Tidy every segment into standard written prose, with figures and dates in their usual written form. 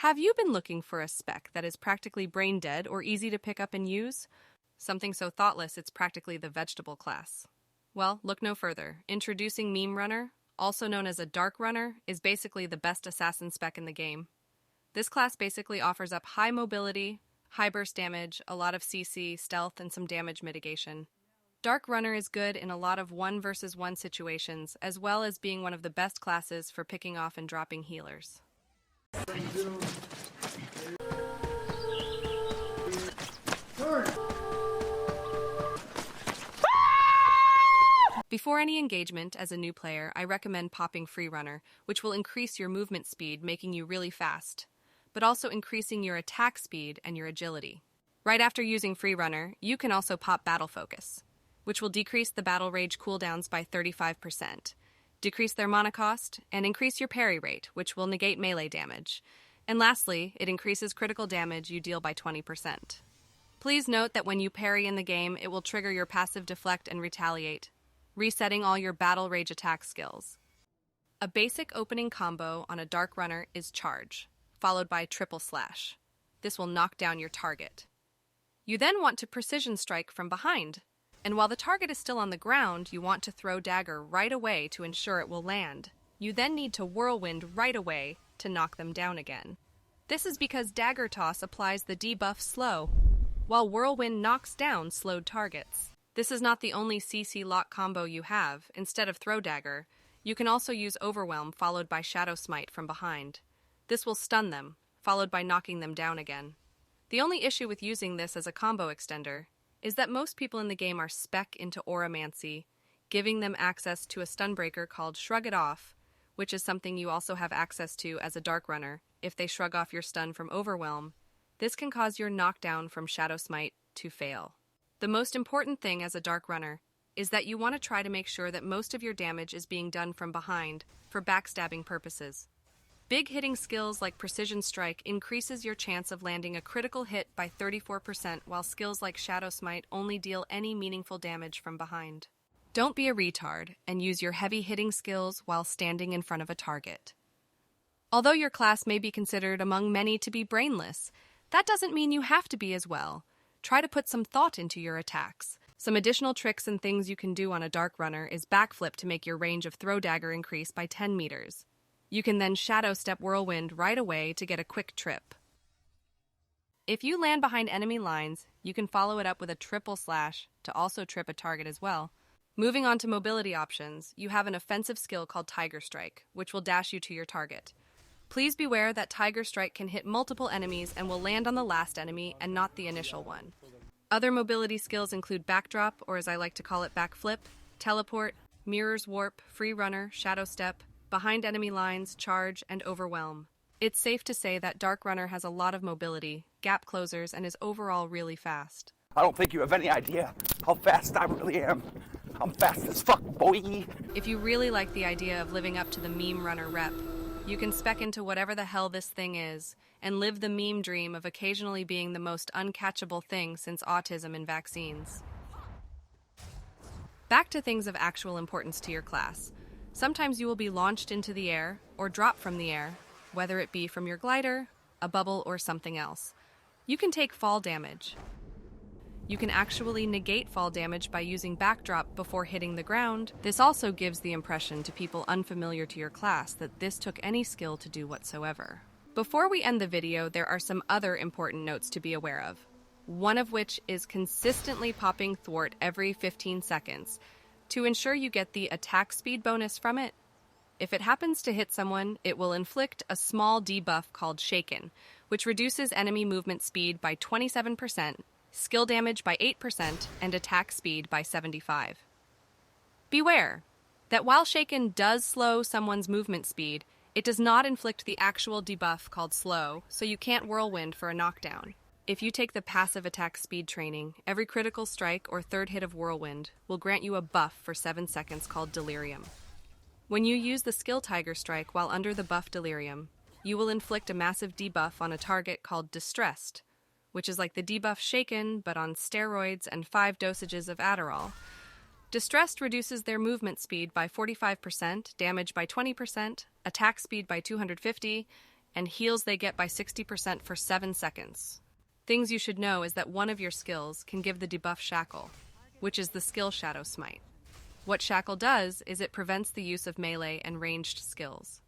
Have you been looking for a spec that is practically brain dead or easy to pick up and use? Something so thoughtless it's practically the vegetable class. Well, look no further. Introducing Meme Runner, also known as a Darkrunner, is basically the best assassin spec in the game. This class basically offers up high mobility, high burst damage, a lot of CC, stealth, and some damage mitigation. Darkrunner is good in a lot of 1 versus 1 situations, as well as being one of the best classes for picking off and dropping healers. Before any engagement as a new player, I recommend popping Free Runner, which will increase your movement speed, making you really fast, but also increasing your attack speed and your agility. Right after using Free Runner, you can also pop Battle Focus, which will decrease the battle rage cooldowns by 35%, decrease their mana cost, and increase your parry rate, which will negate melee damage. And lastly, it increases critical damage you deal by 20%. Please note that when you parry in the game, it will trigger your passive Deflect and Retaliate, resetting all your battle rage attack skills. A basic opening combo on a Darkrunner is Charge, followed by Triple Slash. This will knock down your target. You then want to Precision Strike from behind, and while the target is still on the ground, you want to throw Dagger right away to ensure it will land. You then need to Whirlwind right away to knock them down again. This is because Dagger Toss applies the debuff slow, while Whirlwind knocks down slowed targets. This is not the only CC lock combo you have. Instead of Throw Dagger, you can also use Overwhelm followed by Shadow Smite from behind. This will stun them, followed by knocking them down again. The only issue with using this as a combo extender is that most people in the game are spec into Auramancy, giving them access to a stun breaker called Shrug It Off, which is something you also have access to as a Darkrunner. If they shrug off your stun from Overwhelm, this can cause your knockdown from Shadow Smite to fail. The most important thing as a Darkrunner is that you want to try to make sure that most of your damage is being done from behind for backstabbing purposes. Big hitting skills like Precision Strike increases your chance of landing a critical hit by 34%, while skills like Shadow Smite only deal any meaningful damage from behind. Don't be a retard and use your heavy hitting skills while standing in front of a target. Although your class may be considered among many to be brainless, that doesn't mean you have to be as well. Try to put some thought into your attacks. Some additional tricks and things you can do on a Darkrunner is backflip to make your range of Throw Dagger increase by 10 meters. You can then Shadow Step Whirlwind right away to get a quick trip. If you land behind enemy lines, you can follow it up with a Triple Slash to also trip a target as well. Moving on to mobility options, you have an offensive skill called Tiger Strike, which will dash you to your target. Please beware that Tiger Strike can hit multiple enemies and will land on the last enemy and not the initial one. Other mobility skills include Backdrop, or as I like to call it, Backflip, Teleport, Mirror's Warp, Free Runner, Shadow Step, Behind Enemy Lines, Charge, and Overwhelm. It's safe to say that Darkrunner has a lot of mobility, gap closers, and is overall really fast. I don't think you have any idea how fast I really am. I'm fast as fuck, boy. If you really like the idea of living up to the Meme Runner rep, you can spec into whatever the hell this thing is and live the meme dream of occasionally being the most uncatchable thing since autism and vaccines. Back to things of actual importance to your class. Sometimes you will be launched into the air or dropped from the air, whether it be from your glider, a bubble, or something else. You can take fall damage. You can actually negate fall damage by using Backdrop before hitting the ground. This also gives the impression to people unfamiliar to your class that this took any skill to do whatsoever. Before we end the video, there are some other important notes to be aware of. One of which is consistently popping Thwart every 15 seconds to ensure you get the attack speed bonus from it. If it happens to hit someone, it will inflict a small debuff called Shaken, which reduces enemy movement speed by 27%, skill damage by 8%, and attack speed by 75%. Beware that while Shaken does slow someone's movement speed, it does not inflict the actual debuff called Slow, so you can't Whirlwind for a knockdown. If you take the passive attack speed training, every critical strike or third hit of Whirlwind will grant you a buff for 7 seconds called Delirium. When you use the skill Tiger Strike while under the buff Delirium, you will inflict a massive debuff on a target called Distressed, which is like the debuff Shaken but on steroids and 5 dosages of Adderall. Distressed reduces their movement speed by 45%, damage by 20%, attack speed by 250, and heals they get by 60% for 7 seconds. Things you should know is that one of your skills can give the debuff Shackle, which is the skill Shadow Smite. What Shackle does is it prevents the use of melee and ranged skills.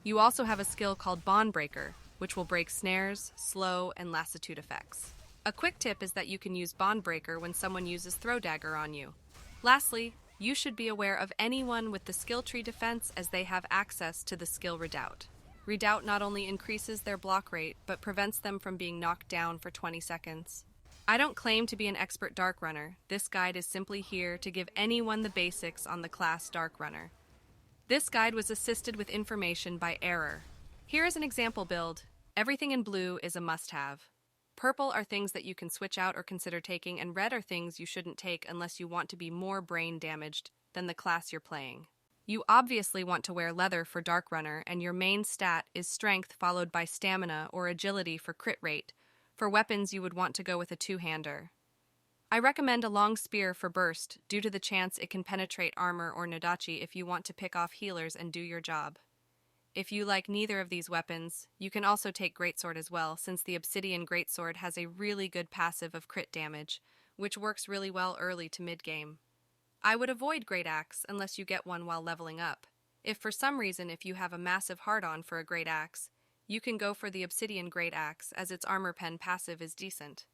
You also have a skill called Bond Breaker, which will break snares, slow, and lassitude effects. A quick tip is that you can use Bond Breaker when someone uses Throw Dagger on you. Lastly, you should be aware of anyone with the skill tree defense as they have access to the skill Redoubt. Redoubt not only increases their block rate, but prevents them from being knocked down for 20 seconds. I don't claim to be an expert Darkrunner. This guide is simply here to give anyone the basics on the class Darkrunner. This guide was assisted with information by Error. Here is an example build. Everything in blue is a must-have. Purple are things that you can switch out or consider taking, and red are things you shouldn't take unless you want to be more brain damaged than the class you're playing. You obviously want to wear leather for Darkrunner, and your main stat is strength followed by stamina or agility for crit rate. For weapons, you would want to go with a two-hander. I recommend a long spear for burst due to the chance it can penetrate armor or Nodachi if you want to pick off healers and do your job. If you like neither of these weapons, you can also take Greatsword as well, since the Obsidian Greatsword has a really good passive of crit damage, which works really well early to mid-game. I would avoid Great Axe unless you get one while leveling up. If for some reason you have a massive hard-on for a Great Axe, you can go for the Obsidian Great Axe as its armor pen passive is decent.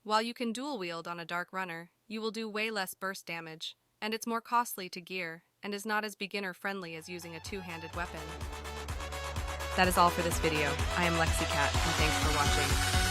While you can dual wield on a Darkrunner, you will do way less burst damage, and it's more costly to gear and is not as beginner-friendly as using a two-handed weapon. That is all for this video. I am LexiCat, and thanks for watching.